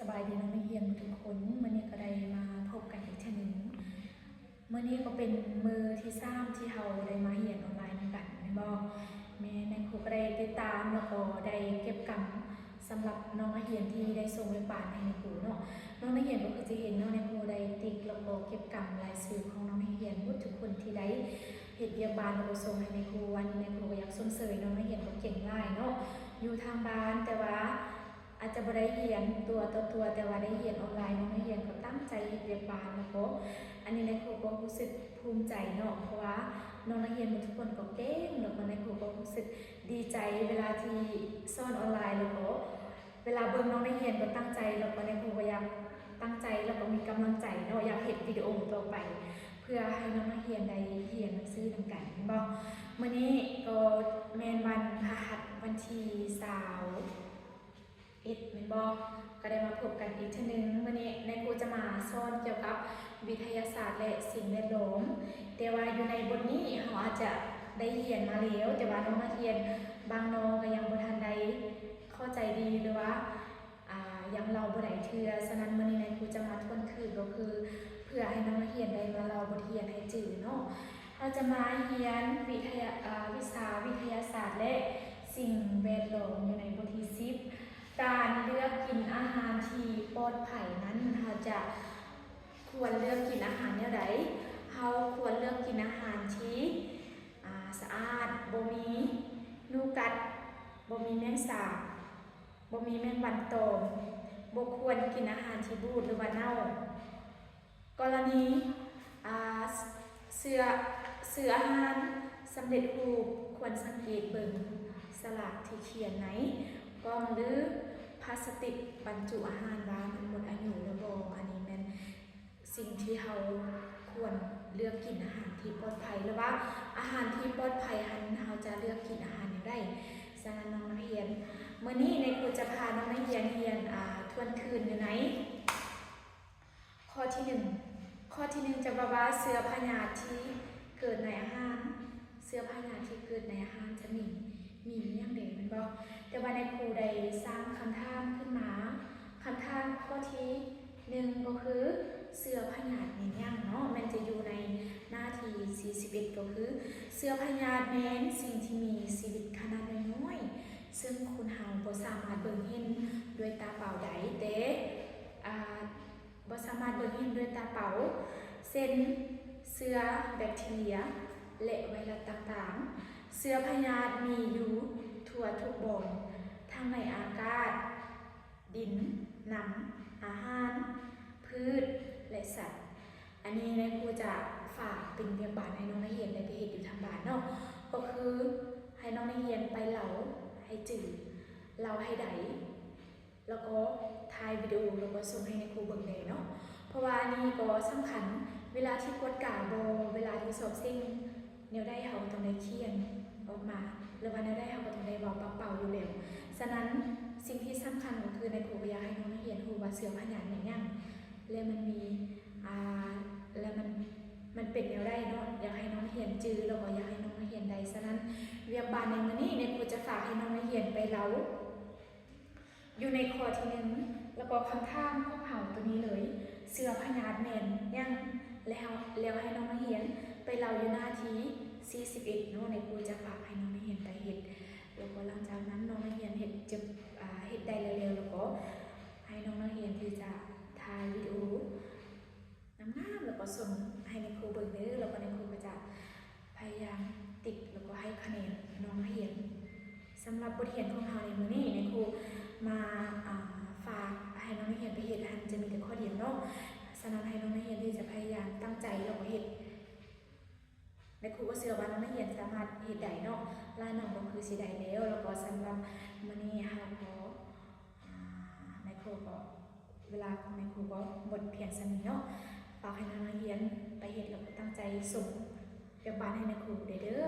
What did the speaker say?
สบายดีนักเรียนทุกคนเมื่อนี้ก็ได้มาพบกันอีกเช่นนึงเมื่อนี้ก็เป็นมือที่3ที่เราได้มาเรียนออนไลน์กันแม่บอกแม่ในครูก็ได้ติดตามแล้วก็ได้เก็บกำสำหรับน้องนักเรียนที่ได้ส่งไปป่านให้ในครูเนาะน้องนักเรียนก็คือจะเห็นน้องในครูได้ติ๊กแล้วก็เก็บกำรายชื่อของน้องนักเรียนทุกคนที่ได้เฮ็ดเวียกบ้านแล้วก็ส่งให้ในครูวันนี้ในครูก็อยากส่งเสริมน้องนักเรียนก็เก่งหลายเนาะอยู่ทางบ้านแต่ว่าอาจจะไม่ได้เรียนตัวต่อตัวแต่ว่าได้เรียนออนไลน์น้องนักเรียนก็ตั้งใจเรียนบานแล้วก็อันนี้ในครูก็รู้สึกภูมิใจเนาะเพราะว่าน้องนักเรียนทุกคนก็เก่งแล้วก็ในครูก็รู้สึกดีใจเวลาที่สอนออนไลน์แล้วก็เวลาเบิ่งน้องนักเรียนก็ตั้งใจแล้วก็ในครูก็อยากตั้งใจแล้วก็มีกำลังใจเนาะอยากเห็นวิดีโอต่อไปเพื่อให้น้องนักเรียนได้เรียนหนังสือนำกันบอกมื้อนี้ก็แม่นวันพฤหัสวันที่21แม่นบ่ก็ได้มาพบกันอีกเทื่อนึงวันนี้ในครูจะมาสอนเกี่ยวกับวิทยาศาสตร์และสิ่งแวดล้อมแต่ว่าอยู่ในบทนี้เราอาจจะได้เรียนมาแล้วแต่ว่าน้องนักเรียนบางน้องก็ยังบ่ทันได้เข้าใจดีหรือว่ายังเล่าบ่ได้เทื่อฉะนั้นมื้อนี้ในครูจะมาทวนคืนก็คือเพื่อให้น้องนักเรียนได้มาเล่าบทเรียนให้จื้อเนาะเราจะมาเรียนวิชาวิทยาศาสตร์และสิ่งแวดล้อมอยู่ในบทที่10การเลือกกินอาหารที่ปลอดภัยนั้นเราจะควรเลือกกินอาหารแนวใดเราควรเลือกกินอาหารที่สะอาดบ่มีนูกัดบ่มีแมงสาบบ่มีแมงวันตอมบ่ควรกินอาหารที่บูดหรือว่าเน่ากรณีเสื้ออาหารสำเร็จรูปควรสังเกตเบิ่งสลากที่เขียนไหนกล่องหรือพลาสติกบรรจุอาหารว่ามันหมดอายุแล้วบ่อันนี้แม่นสิ่งที่เราควรเลือกกินอาหารที่ปลอดภัยหรือว่าอาหารที่ปลอดภัยเราจะเลือกกินอาหารอย่างไรฉะนั้นน้องนักเรียนมื้อนี้ในครูจะพาน้องนักเรียนทวนคืนอยู่ไหนข้อที่1จะว่าเชื้อพยาธิที่เกิดในอาหารเชื้อพยาธิที่เกิดในอาหารจะมีอย่างใดแม่นบ่แต่ว่าในครูได้สร้างคำถามขึ้นมาคำถามข้อที่1ก็คือเชื้อพยาธิมีหยังเนาะมันจะอยู่ในหน้าที่41ก็คือเชื้อพยาธิแม้นสิ่งที่มีชีวิตขนาดน้อยๆซึ่งคุณเฮาบ่สามารถเบิ่งเห็นด้วยตาเปล่าได้แต่บ่สามารถเบิ่งเห็นด้วยตาเปล่าเช่นเชื้อแบคทีเรียและไวรัสต่างๆเชื้อพยาธิมีอยู่ทั่วทุกบ่อนทั้งในอากาศดินน้ำอาหารพืชและสัตว์อันนี้ในครูจะฝากเป็นเวียกบ้านให้น้องนักเรียนได้ไปเฮ็ดอยู่ทางบ้านเนาะก็คือให้น้องนักเรียนไปเล่าให้จืดเล่าให้ได้แล้วก็ถ่ายวิดีโอแล้วก็ส่งให้ในครูเบิ่งได้เนาะเพราะว่านี่ก็สำคัญเวลาที่กวดกาบ่เวลาที่สอบสิ่งแนวใดเฮาต้องได้เขียนออกมาหรือว่าแนวใดเฮาก็ต้องได้เว้าปากเปล่าอยู่แล้วฉะนั้นสิ่งที่สำคัญก็คือในครูอยากให้น้องนักเรียนรู้ว่าเชื้อพยาธิแม่นหยังและมันมีแล้วมันเป็นแนวใดเนาะอยากให้น้องนักเรียนจื้อแล้วก็อยากให้น้องนักเรียนได้ฉะนั้นเวียกบ้านในมื้อนี้ในครูจะฝากให้น้องนักเรียนไปเล่าอยู่ในข้อที่1แล้วก็คำถามของเฮาตัวนี้เลยเชื้อพยาธิแม่นหยังแล้วให้น้องนักเรียนไปเล่าอยู่หน้าที่41เนาะในครูจะฝากให้น้องนักเรียนไปเฮ็ดแล้วก็หลังจากนั้นน้องนักเรียนเฮ็ดได้เร็วๆแล้วก็ให้น้องนักเรียนที่จะถ่ายวิดีโองามๆแล้วก็ส่งให้ในครูเบิ่งเด้อแล้วก็ในครูก็จะพยายามติดแล้วก็ให้คะแนนน้องนักเรียนสำหรับบทเรียนของเราในมื้อนี้ในครูมาฝากให้น้องนักเรียนไปเฮ็ดจะมีแต่ข้อเดียวเนาะฉะนั้นให้น้องนักเรียนที่จะพยายามตั้งใจแล้วก็เฮ็ดในครูก็เชื่อว่าน้องนักเรียนสามารถเฮ็ดได้เนาะลายน้องก็คือสิได้แล้วก็สำหรับมื้อนี้เฮาก็ในครูก็เวลาของในครูก็หมดเพียงส่านี้เนาะฝากให้น้องนักเรียนไปเฮ็ดแล้วก็ตั้งใจส่งเวียกบ้านให้ในครูเด้อ